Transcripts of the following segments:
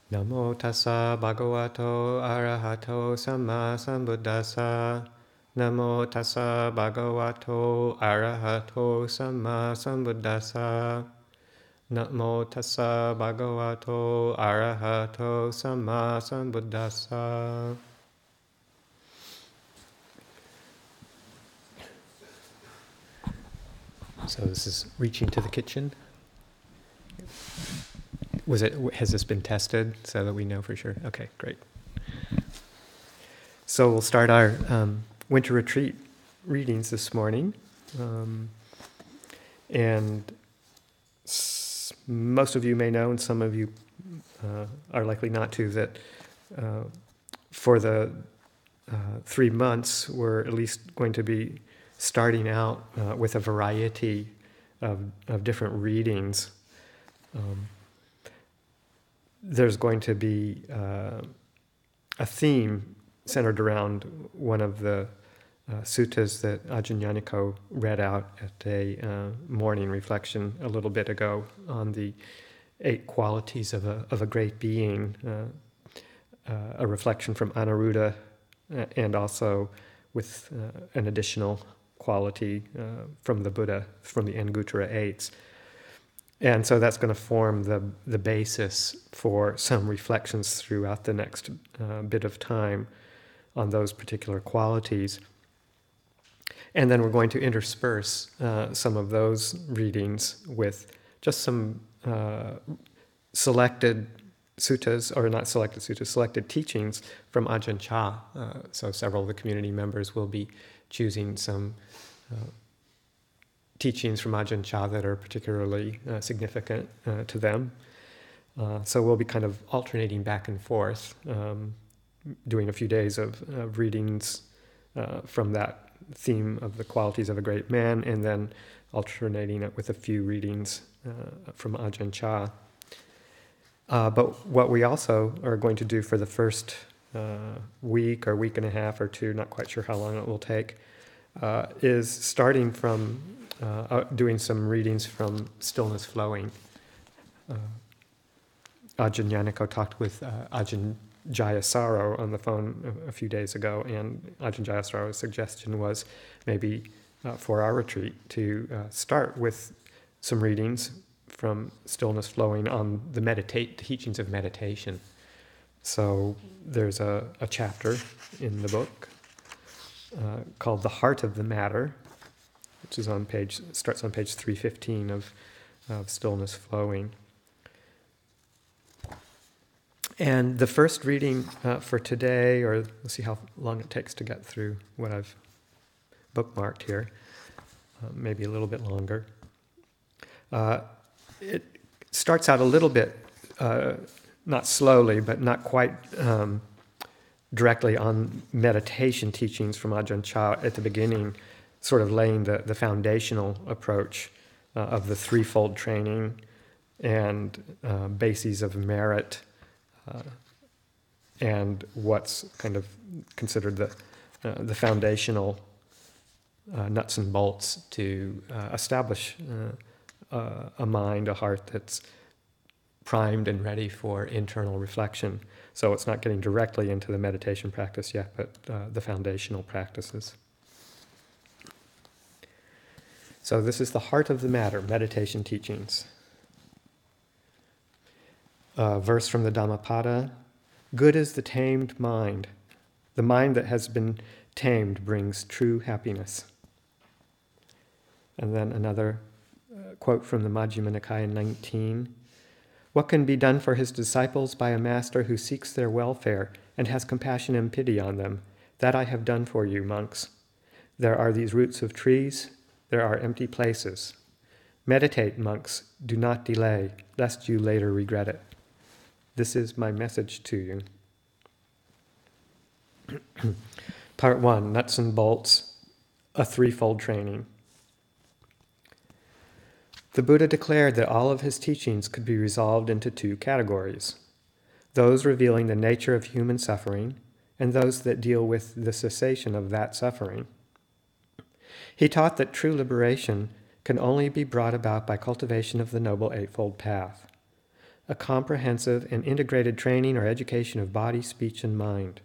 Namo tassa bhagavato arahato samma sambuddhassa. Namo tassa bhagavato arahato samma sambuddhassa. Namo tassa bhagavato arahato samma sambuddhassa. So this is reaching to the kitchen. Has this been tested so that we know for sure? Okay, great. So we'll start our winter retreat readings this morning. And most of you may know, and some of you are likely not to, that for the 3 months, we're at least going to be starting out with a variety of different readings. There's going to be a theme centered around one of the suttas that Ajahn Chah read out at a morning reflection a little bit ago on the 8 qualities of a great being, a reflection from Anuruddha, and also with an additional quality from the Buddha, from the Anguttara 8s. And so that's going to form the basis for some reflections throughout the next bit of time on those particular qualities. And then we're going to intersperse some of those readings with just some selected suttas, or not selected suttas, selected teachings from Ajahn Chah. So several of the community members will be choosing some teachings from Ajahn Chah that are particularly significant to them. So we'll be kind of alternating back and forth, doing a few days of readings from that theme of the qualities of a great man, and then alternating it with a few readings from Ajahn Chah. But what we also are going to do for the first week or week and a half or 2, not quite sure how long it will take, is starting from doing some readings from Stillness Flowing. Ajahn Yaniko talked with Ajahn Jayasaro on the phone a few days ago, and Ajahn Jayasaro's suggestion was maybe for our retreat to start with some readings from Stillness Flowing on the teachings of meditation. So there's a chapter in the book called The Heart of the Matter, which is starts on page 315 of Stillness Flowing. And the first reading for today, or let's see how long it takes to get through what I've bookmarked here, maybe a little bit longer. It starts out a little bit, not slowly, but not quite directly on meditation teachings from Ajahn Chah at the beginning, sort of laying the foundational approach of the threefold training and bases of merit, and what's kind of considered the foundational nuts and bolts to establish a mind, a heart that's primed and ready for internal reflection. So it's not getting directly into the meditation practice yet, but the foundational practices. So this is the heart of the matter, meditation teachings. Verse from the Dhammapada: good is the tamed mind. The mind that has been tamed brings true happiness. And then another quote from the Majjhima Nikaya 19. What can be done for his disciples by a master who seeks their welfare and has compassion and pity on them? That I have done for you, monks. There are these roots of trees, there are empty places. Meditate, monks, do not delay, lest you later regret it. This is my message to you. Part 1, Nuts and Bolts, a threefold training. The Buddha declared that all of his teachings could be resolved into 2 categories: those revealing the nature of human suffering, and those that deal with the cessation of that suffering. He taught that true liberation can only be brought about by cultivation of the Noble Eightfold Path. a comprehensive and integrated training or education of body, speech, and mind.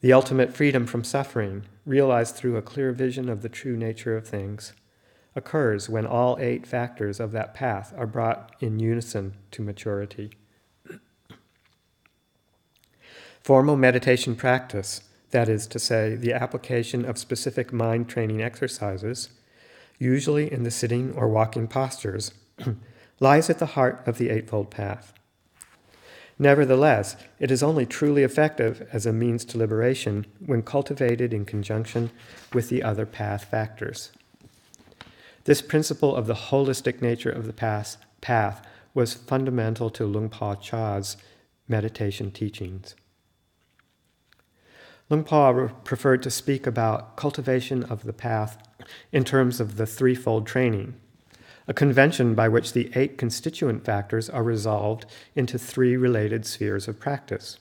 The ultimate freedom from suffering, realized through a clear vision of the true nature of things, occurs when all 8 factors of that path are brought in unison to maturity. Formal meditation practice, that is to say, the application of specific mind training exercises, usually in the sitting or walking postures, lies at the heart of the Eightfold Path. Nevertheless, it is only truly effective as a means to liberation when cultivated in conjunction with the other path factors. This principle of the holistic nature of the path was fundamental to Luang Por Chah's meditation teachings. Luang Por preferred to speak about cultivation of the path in terms of the threefold training, a convention by which the 8 constituent factors are resolved into 3 related spheres of practice.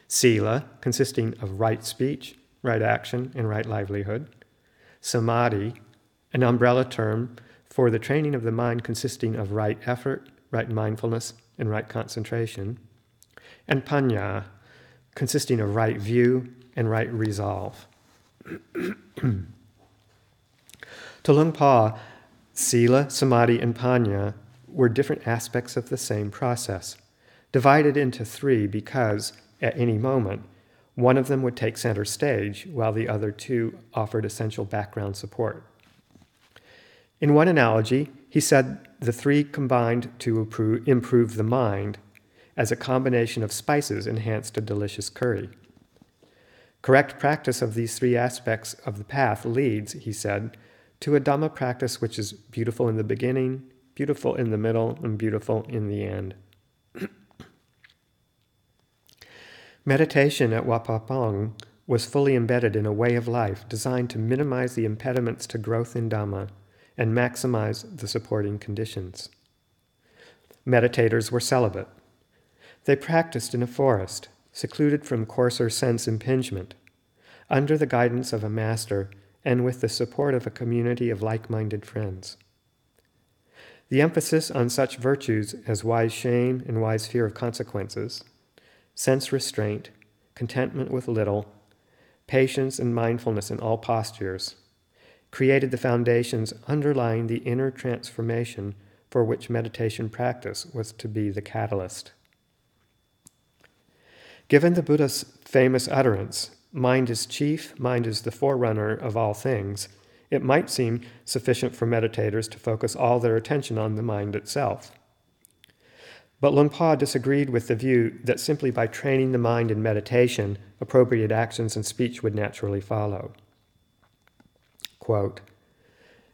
Sila, consisting of right speech, right action, and right livelihood. Samadhi, an umbrella term for the training of the mind consisting of right effort, right mindfulness, and right concentration. And Panya, consisting of right view and right resolve. To Luang Por, Sila, Samadhi, and Panya were different aspects of the same process, divided into 3 because, at any moment, one of them would take center stage while the other 2 offered essential background support. In one analogy, he said the 3 combined to improve the mind, as a combination of spices enhanced a delicious curry. Correct practice of these 3 aspects of the path leads, he said, to a Dhamma practice which is beautiful in the beginning, beautiful in the middle, and beautiful in the end. Meditation at Wat Pah Pong was fully embedded in a way of life designed to minimize the impediments to growth in Dhamma and maximize the supporting conditions. Meditators were celibate. They practiced in a forest, secluded from coarser sense impingement, under the guidance of a master and with the support of a community of like-minded friends. The emphasis on such virtues as wise shame and wise fear of consequences, sense restraint, contentment with little, patience and mindfulness in all postures, created the foundations underlying the inner transformation for which meditation practice was to be the catalyst. Given the Buddha's famous utterance, "Mind is chief, mind is the forerunner of all things," it might seem sufficient for meditators to focus all their attention on the mind itself. But Luang Por disagreed with the view that simply by training the mind in meditation, appropriate actions and speech would naturally follow. Quote,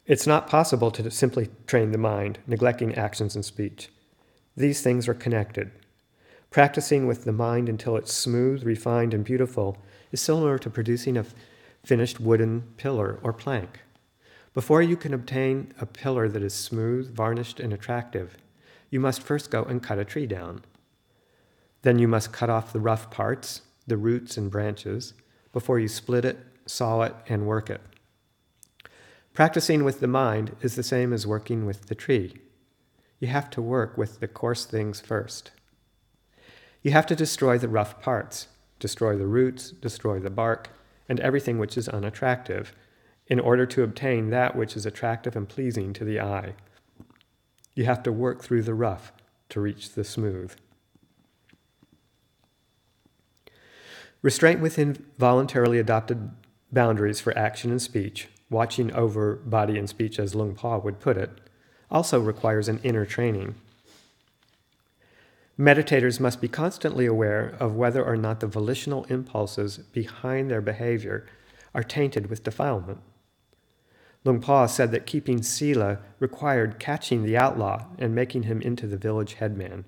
"It's not possible to simply train the mind, neglecting actions and speech. These things are connected. Practicing with the mind until it's smooth, refined, and beautiful is similar to producing a finished wooden pillar or plank. Before you can obtain a pillar that is smooth, varnished, and attractive, you must first go and cut a tree down. Then you must cut off the rough parts, the roots and branches, before you split it, saw it, and work it. Practicing with the mind is the same as working with the tree. You have to work with the coarse things first. You have to destroy the rough parts, destroy the roots, destroy the bark, and everything which is unattractive, in order to obtain that which is attractive and pleasing to the eye. You have to work through the rough to reach the smooth." Restraint within voluntarily adopted boundaries for action and speech, watching over body and speech as Luang Por would put it, also requires an inner training. Meditators must be constantly aware of whether or not the volitional impulses behind their behavior are tainted with defilement. Luang Por said that keeping sila required catching the outlaw and making him into the village headman.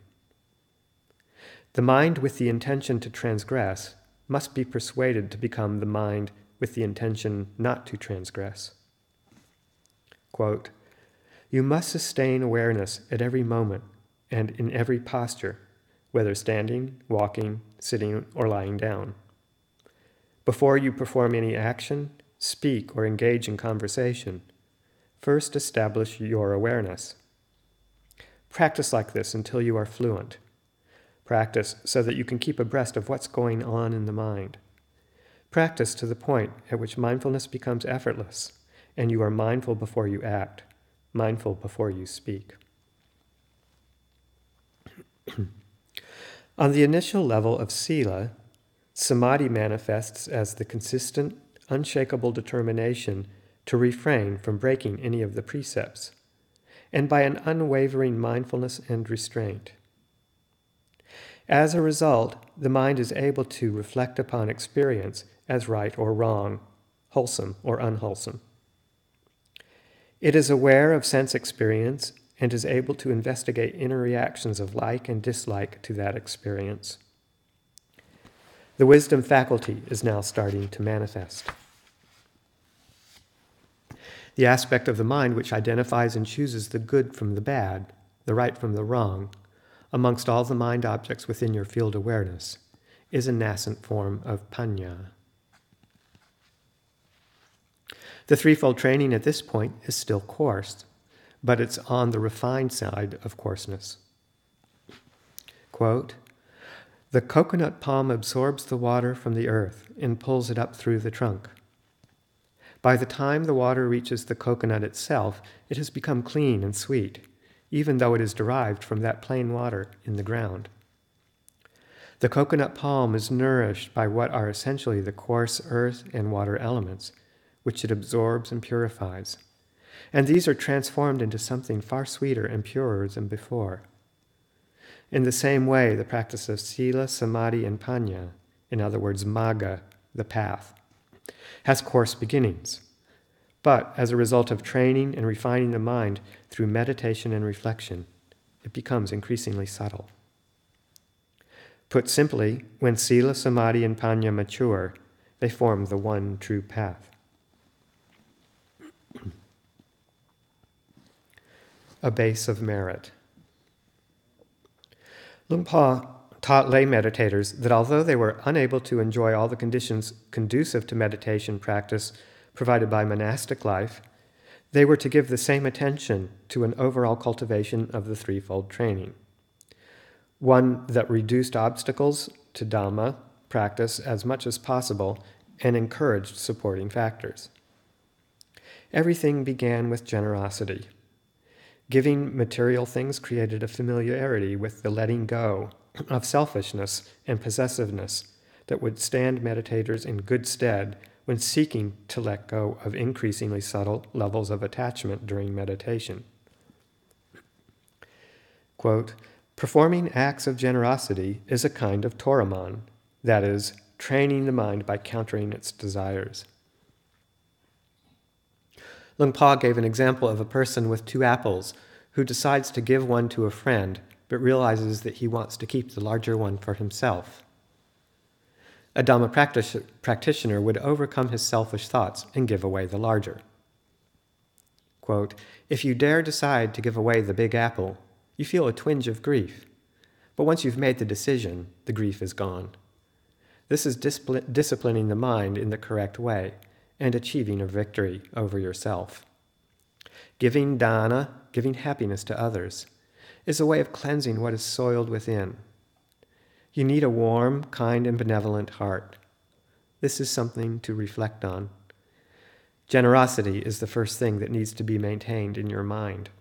The mind with the intention to transgress must be persuaded to become the mind with the intention not to transgress. Quote, "You must sustain awareness at every moment and in every posture, whether standing, walking, sitting, or lying down. Before you perform any action, speak, or engage in conversation, first establish your awareness. Practice like this until you are fluent. Practice so that you can keep abreast of what's going on in the mind. Practice to the point at which mindfulness becomes effortless, and you are mindful before you act, mindful before you speak. On the initial level of sila, samadhi manifests as the consistent, unshakable determination to refrain from breaking any of the precepts, and by an unwavering mindfulness and restraint. As a result, the mind is able to reflect upon experience as right or wrong, wholesome or unwholesome. It is aware of sense experience and is able to investigate inner reactions of like and dislike to that experience. The wisdom faculty is now starting to manifest. The aspect of the mind which identifies and chooses the good from the bad, the right from the wrong, amongst all the mind objects within your field awareness, is a nascent form of panya. The threefold training at this point is still coarse, but it's on the refined side of coarseness. Quote, "The coconut palm absorbs the water from the earth and pulls it up through the trunk. By the time the water reaches the coconut itself, it has become clean and sweet, even though it is derived from that plain water in the ground. The coconut palm is nourished by what are essentially the coarse earth and water elements, which it absorbs and purifies, and these are transformed into something far sweeter and purer than before. In the same way, the practice of sila, samadhi, and panya, in other words, magga, the path, has coarse beginnings, but as a result of training and refining the mind through meditation and reflection, it becomes increasingly subtle. Put simply, when sila, samadhi, and panya mature, they form the one true path." A base of merit. Luang Por taught lay meditators that although they were unable to enjoy all the conditions conducive to meditation practice provided by monastic life, they were to give the same attention to an overall cultivation of the threefold training, one that reduced obstacles to Dhamma practice as much as possible and encouraged supporting factors. Everything began with generosity. Giving material things created a familiarity with the letting go of selfishness and possessiveness that would stand meditators in good stead when seeking to let go of increasingly subtle levels of attachment during meditation. Quote, "Performing acts of generosity is a kind of toraman, that is, training the mind by countering its desires." Luang Por gave an example of a person with 2 apples who decides to give one to a friend but realizes that he wants to keep the larger one for himself. A Dhamma practitioner would overcome his selfish thoughts and give away the larger. Quote, "If you dare decide to give away the big apple, you feel a twinge of grief. But once you've made the decision, the grief is gone. This is disciplining the mind in the correct way and achieving a victory over yourself. Giving dana, giving happiness to others, is a way of cleansing what is soiled within. You need a warm, kind, and benevolent heart. This is something to reflect on. Generosity is the first thing that needs to be maintained in your mind."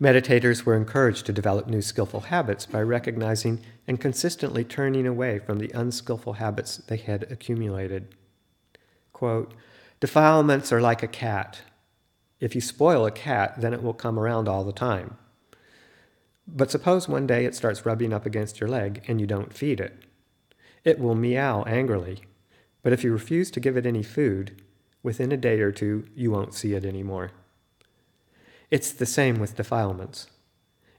Meditators were encouraged to develop new skillful habits by recognizing and consistently turning away from the unskillful habits they had accumulated. Quote, "Defilements are like a cat. If you spoil a cat, then it will come around all the time. But suppose one day it starts rubbing up against your leg and you don't feed it. It will meow angrily, but if you refuse to give it any food, within a day or 2, you won't see it anymore. It's the same with defilements.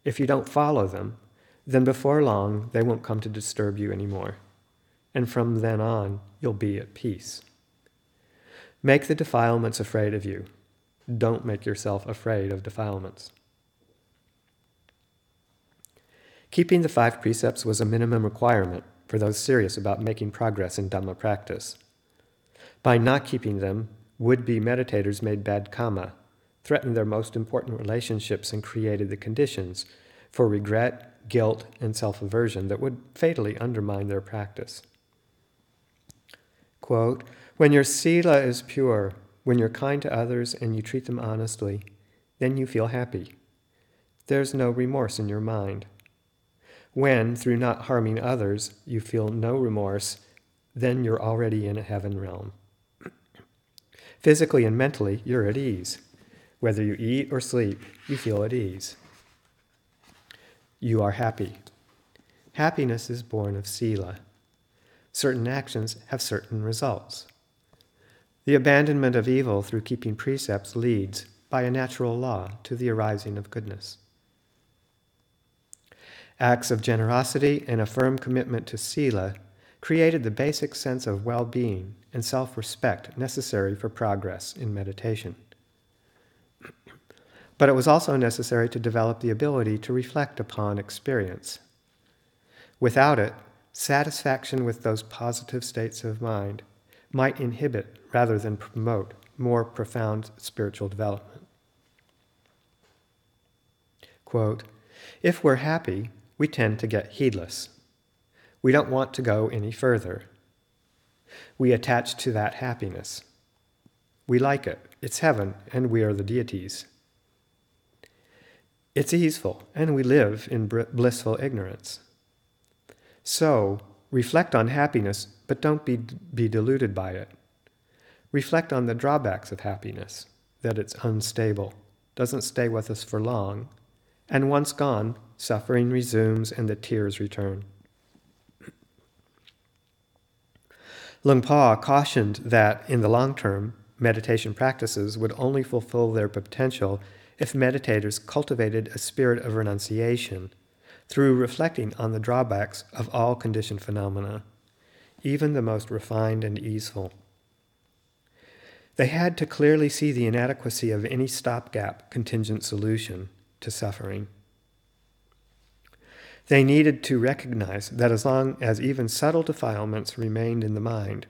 If you don't follow them, then before long they won't come to disturb you anymore. And from then on, you'll be at peace. Make the defilements afraid of you. Don't make yourself afraid of defilements." Keeping the 5 precepts was a minimum requirement for those serious about making progress in Dhamma practice. By not keeping them, would-be meditators made bad karma, threatened their most important relationships and created the conditions for regret, guilt, and self-aversion that would fatally undermine their practice. Quote, "When your sila is pure, when you're kind to others and you treat them honestly, then you feel happy. There's no remorse in your mind. When, through not harming others, you feel no remorse, then you're already in a heaven realm. Physically and mentally, you're at ease. Whether you eat or sleep, you feel at ease. You are happy. Happiness is born of sila. Certain actions have certain results. The abandonment of evil through keeping precepts leads, by a natural law, to the arising of goodness. Acts of generosity and a firm commitment to sila created the basic sense of well-being and self-respect necessary for progress in meditation. But it was also necessary to develop the ability to reflect upon experience. Without it, satisfaction with those positive states of mind might inhibit rather than promote more profound spiritual development. Quote, "If we're happy, we tend to get heedless. We don't want to go any further. We attach to that happiness. We like it. It's heaven, and we are the deities. It's easeful, and we live in blissful ignorance. So, reflect on happiness, but don't be deluded by it. Reflect on the drawbacks of happiness, that it's unstable, doesn't stay with us for long, and once gone, suffering resumes and the tears return." Luang Por cautioned that, in the long term, meditation practices would only fulfill their potential if meditators cultivated a spirit of renunciation through reflecting on the drawbacks of all conditioned phenomena, even the most refined and easeful. They had to clearly see the inadequacy of any stopgap contingent solution to suffering. They needed to recognize that as long as even subtle defilements remained in the mind,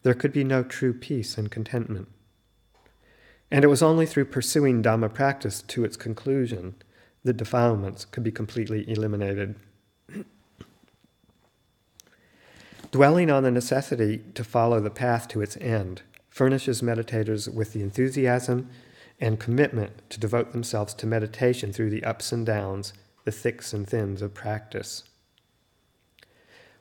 there could be no true peace and contentment. And it was only through pursuing Dhamma practice to its conclusion that defilements could be completely eliminated. Dwelling on the necessity to follow the path to its end furnishes meditators with the enthusiasm and commitment to devote themselves to meditation through the ups and downs, the thicks and thins of practice.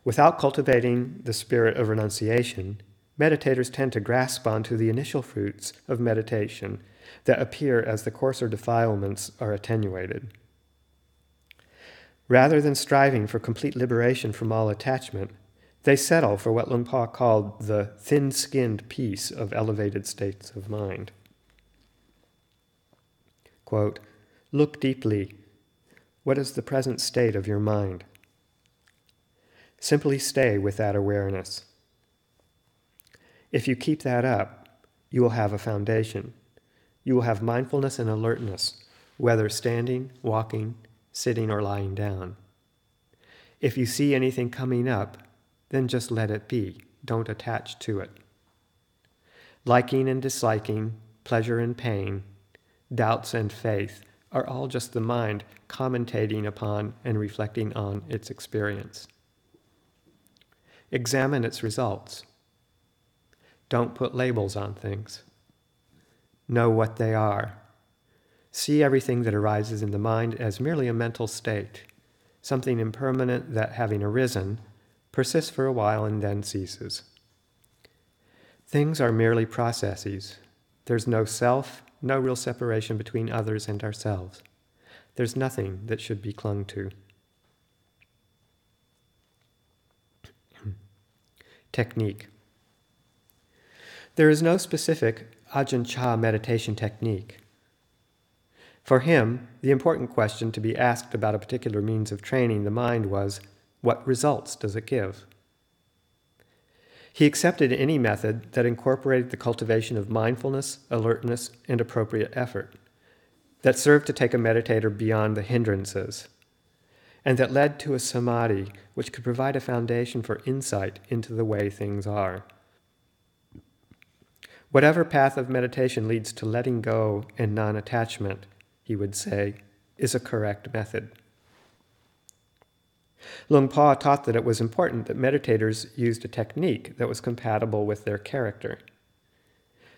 Without cultivating the spirit of renunciation, meditators tend to grasp onto the initial fruits of meditation that appear as the coarser defilements are attenuated. Rather than striving for complete liberation from all attachment, they settle for what Luang Por called the thin-skinned peace of elevated states of mind. Quote, "Look deeply. What is the present state of your mind? Simply stay with that awareness. If you keep that up, you will have a foundation. You will have mindfulness and alertness, whether standing, walking, sitting, or lying down. If you see anything coming up, then just let it be. Don't attach to it. Liking and disliking, pleasure and pain, doubts and faith are all just the mind commentating upon and reflecting on its experience. Examine its results. Don't put labels on things. Know what they are. See everything that arises in the mind as merely a mental state, something impermanent that, having arisen, persists for a while and then ceases. Things are merely processes. There's no self, no real separation between others and ourselves. There's nothing that should be clung to." Technique. There is no specific Ajahn Chah meditation technique. For him, the important question to be asked about a particular means of training the mind was, what results does it give? He accepted any method that incorporated the cultivation of mindfulness, alertness, and appropriate effort, that served to take a meditator beyond the hindrances, and that led to a samadhi which could provide a foundation for insight into the way things are. Whatever path of meditation leads to letting go and non-attachment, he would say, is a correct method. Luang Por taught that it was important that meditators used a technique that was compatible with their character.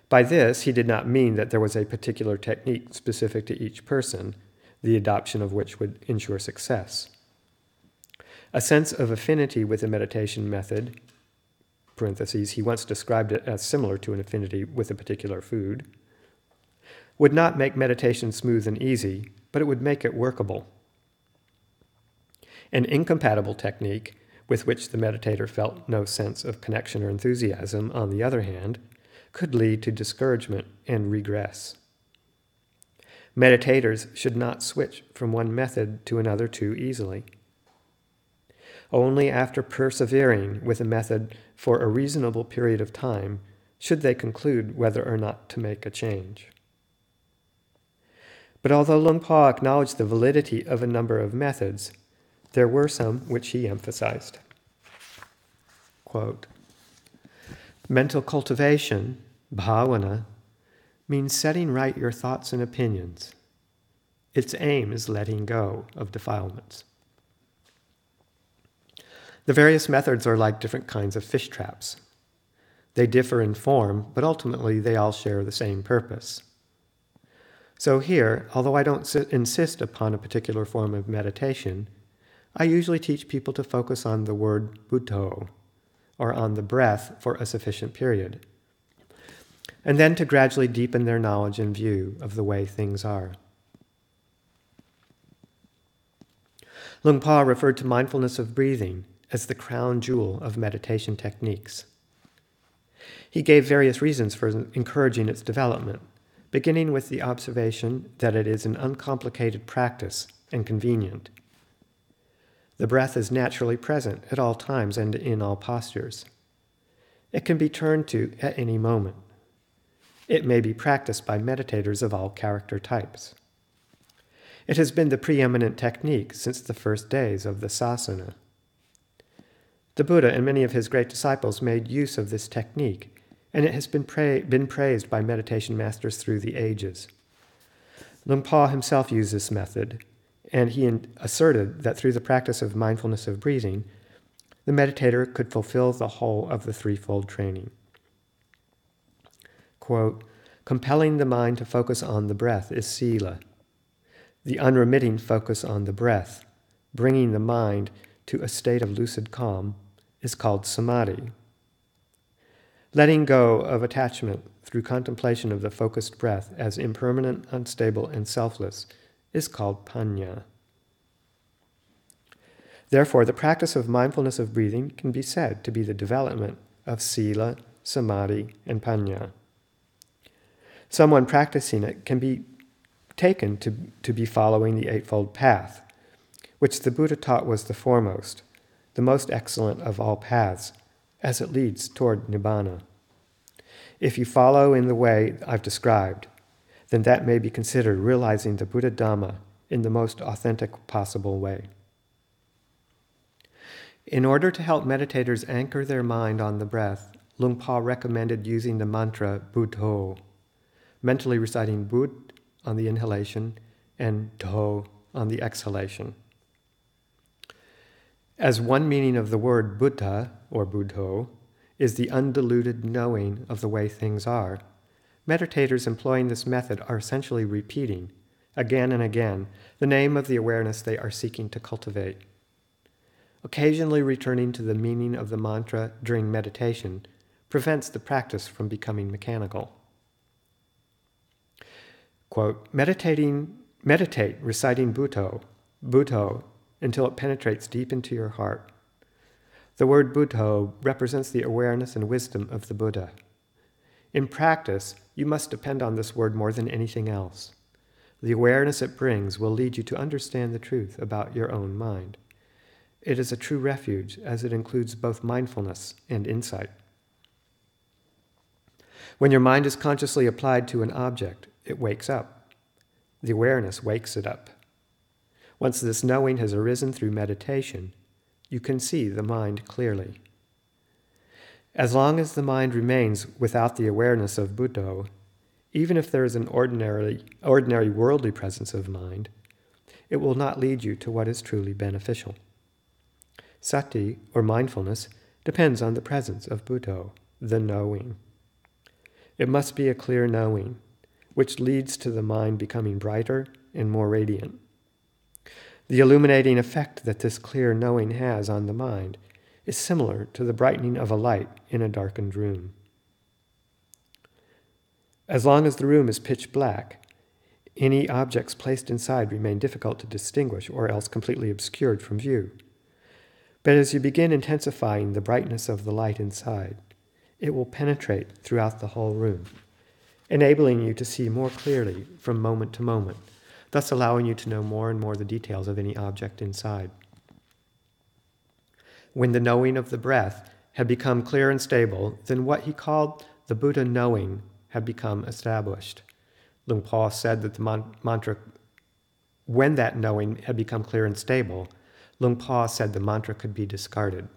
By this, he did not mean that there was a particular technique specific to each person, the adoption of which would ensure success. A sense of affinity with a meditation method, parentheses, he once described it as similar to an affinity with a particular food, would not make meditation smooth and easy, but it would make it workable. An incompatible technique, with which the meditator felt no sense of connection or enthusiasm, on the other hand, could lead to discouragement and regress. Meditators should not switch from one method to another too easily. Only after persevering with a method for a reasonable period of time should they conclude whether or not to make a change. But although Luang Por acknowledged the validity of a number of methods, there were some which he emphasized. Quote, mental cultivation, bhavana, means setting right your thoughts and opinions. Its aim is letting go of defilements. The various methods are like different kinds of fish traps. They differ in form, but ultimately they all share the same purpose. So here, although I don't insist upon a particular form of meditation, I usually teach people to focus on the word Buddho, or on the breath for a sufficient period, and then to gradually deepen their knowledge and view of the way things are. Luang Por referred to mindfulness of breathing as the crown jewel of meditation techniques. He gave various reasons for encouraging its development, beginning with the observation that it is an uncomplicated practice and convenient. The breath is naturally present at all times and in all postures. It can be turned to at any moment. It may be practiced by meditators of all character types. It has been the preeminent technique since the first days of the sasana. The Buddha and many of his great disciples made use of this technique, and it has been praised by meditation masters through the ages. Luang Por himself used this method, and he asserted that through the practice of mindfulness of breathing, the meditator could fulfill the whole of the threefold training. Quote, compelling the mind to focus on the breath is sila. The unremitting focus on the breath, bringing the mind to a state of lucid calm, is called samadhi. Letting go of attachment through contemplation of the focused breath as impermanent, unstable, and selfless is called panya. Therefore, the practice of mindfulness of breathing can be said to be the development of sila, samadhi, and panya. Someone practicing it can be taken to be following the Eightfold Path, which the Buddha taught was the foremost, the most excellent of all paths, as it leads toward Nibbana. If you follow in the way I've described, then that may be considered realizing the Buddha Dhamma in the most authentic possible way. In order to help meditators anchor their mind on the breath, Luang Por recommended using the mantra Buddho, mentally reciting Bud on the inhalation and Dho on the exhalation. As one meaning of the word Buddha, or Buddho, is the undiluted knowing of the way things are, meditators employing this method are essentially repeating, again and again, the name of the awareness they are seeking to cultivate. Occasionally returning to the meaning of the mantra during meditation prevents the practice from becoming mechanical. Quote, meditate reciting Buddho, until it penetrates deep into your heart. The word Buddho represents the awareness and wisdom of the Buddha. In practice, you must depend on this word more than anything else. The awareness it brings will lead you to understand the truth about your own mind. It is a true refuge, as it includes both mindfulness and insight. When your mind is consciously applied to an object, it wakes up. The awareness wakes it up. Once this knowing has arisen through meditation, you can see the mind clearly. As long as the mind remains without the awareness of Buddho, even if there is an ordinary worldly presence of mind, it will not lead you to what is truly beneficial. Sati, or mindfulness, depends on the presence of Buddho, the knowing. It must be a clear knowing, which leads to the mind becoming brighter and more radiant. The illuminating effect that this clear knowing has on the mind is similar to the brightening of a light in a darkened room. As long as the room is pitch black, any objects placed inside remain difficult to distinguish or else completely obscured from view. But as you begin intensifying the brightness of the light inside, it will penetrate throughout the whole room, enabling you to see more clearly from moment to moment, thus allowing you to know more and more the details of any object inside. When the knowing of the breath had become clear and stable, then what he called the Buddha knowing had become established. Luang Por said that the mantra, when that knowing had become clear and stable, Luang Por said the mantra could be discarded.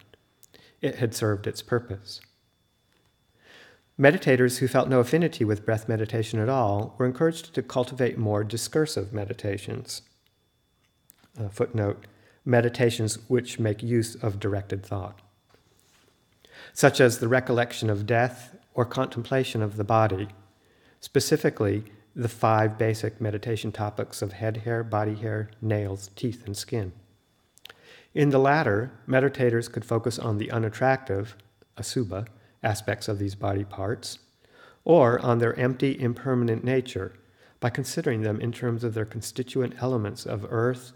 It had served its purpose. Meditators who felt no affinity with breath meditation at all were encouraged to cultivate more discursive meditations. Footnote, meditations which make use of directed thought, such as the recollection of death or contemplation of the body, specifically the 5 basic meditation topics of head hair, body hair, nails, teeth, and skin. In the latter, meditators could focus on the unattractive, asubha, aspects of these body parts, or on their empty, impermanent nature by considering them in terms of their constituent elements of earth,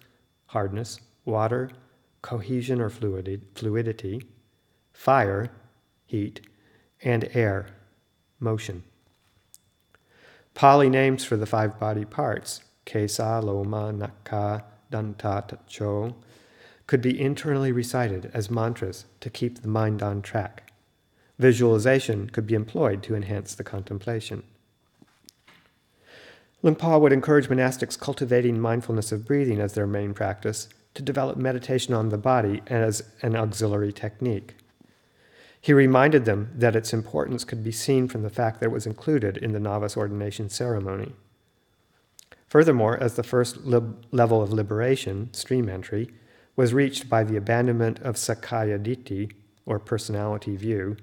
hardness, water, cohesion or fluidity, fire, heat, and air, motion. Pali names for the 5 body parts, kesa, loma, naka, danta, tacho, could be internally recited as mantras to keep the mind on track. Visualization could be employed to enhance the contemplation. Luang Por would encourage monastics cultivating mindfulness of breathing as their main practice to develop meditation on the body as an auxiliary technique. He reminded them that its importance could be seen from the fact that it was included in the novice ordination ceremony. Furthermore, as the first level of liberation, stream entry, was reached by the abandonment of Sakkaya Ditthi, or personality view,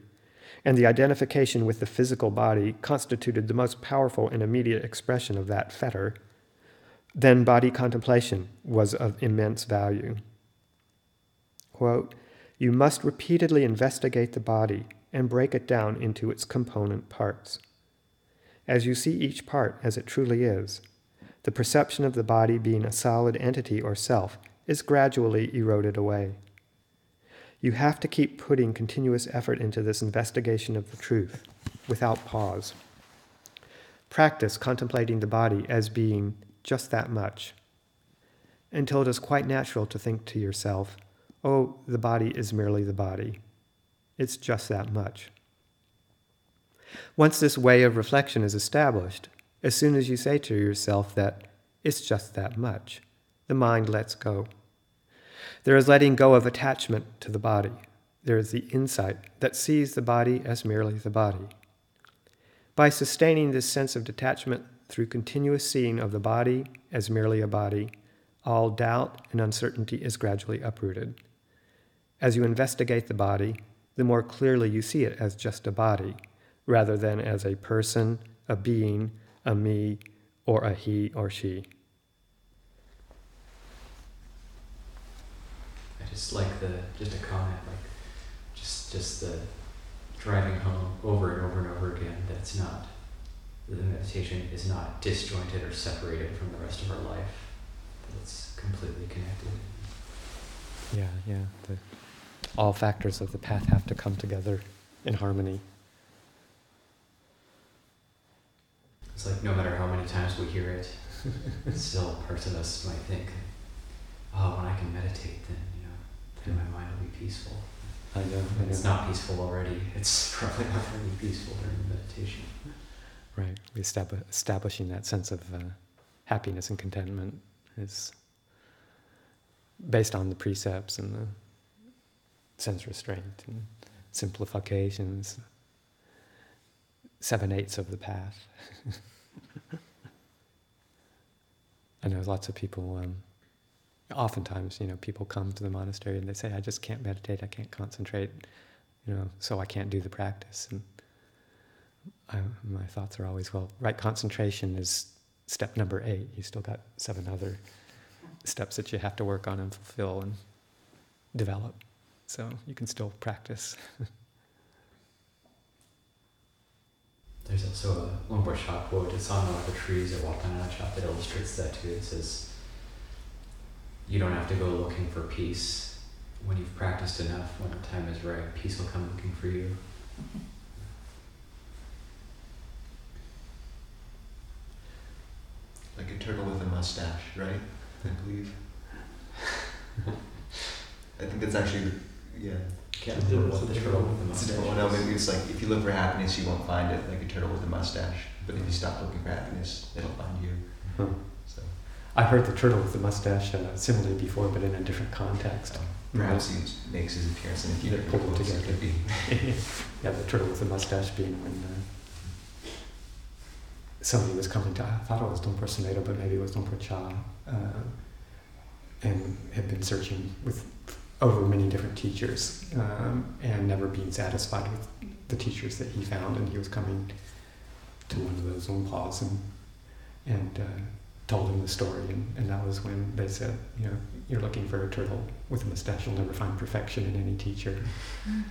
and the identification with the physical body constituted the most powerful and immediate expression of that fetter, then body contemplation was of immense value. Quote, "You must repeatedly investigate the body and break it down into its component parts. As you see each part as it truly is, the perception of the body being a solid entity or self is gradually eroded away. You have to keep putting continuous effort into this investigation of the truth, without pause. Practice contemplating the body as being just that much, until it is quite natural to think to yourself, oh, the body is merely the body. It's just that much. Once this way of reflection is established, as soon as you say to yourself that it's just that much, the mind lets go. There is letting go of attachment to the body. There is the insight that sees the body as merely the body. By sustaining this sense of detachment through continuous seeing of the body as merely a body, all doubt and uncertainty is gradually uprooted. As you investigate the body, the more clearly you see it as just a body, rather than as a person, a being, a me, or a he or she. I just like just a comment, like just the driving home over and over and over again that it's not, the meditation is not disjointed or separated from the rest of our life, that it's completely connected. Yeah. All factors of the path have to come together in harmony. It's like no matter how many times we hear it, still parts of us might think, oh, when I can meditate, then my mind will be peaceful. I know. It's not peaceful already. It's probably not going to be peaceful during the meditation. Right. Establishing that sense of happiness and contentment is based on the precepts and the sense restraint and simplifications, 7/8 of the path. I know lots of people, oftentimes, people come to the monastery and they say, I just can't meditate, I can't concentrate, so I can't do the practice. And my thoughts are always, well, right concentration is step number 8. You still got 7 other steps that you have to work on and fulfill and develop. So you can still practice. There's also a Luang Por quote. It's on one of the trees at Wapananacha that illustrates that too. It says, you don't have to go looking for peace. When you've practiced enough, when the time is right, peace will come looking for you. Like a turtle with a mustache, right? I believe. I think that's actually, Can't do it with the turtle with the it's a mustache. different one. No, maybe it's like, if you look for happiness, you won't find it, like a turtle with a mustache. But if you stop looking for happiness, it'll find you. Hmm. So I heard the turtle with the mustache simile before, but in a different context. perhaps he makes his appearance in a few They're different pulled quotes. It together. could be. Yeah, the turtle with the mustache being when somebody was coming to, I thought it was Luang Por Sumedho, but maybe it was Luang Por Chah, and had been searching over many different teachers, and never being satisfied with the teachers that he found, and he was coming to one of those Luang Pas and told him the story, and that was when they said, you're looking for a turtle with a mustache, you'll never find perfection in any teacher. Mm.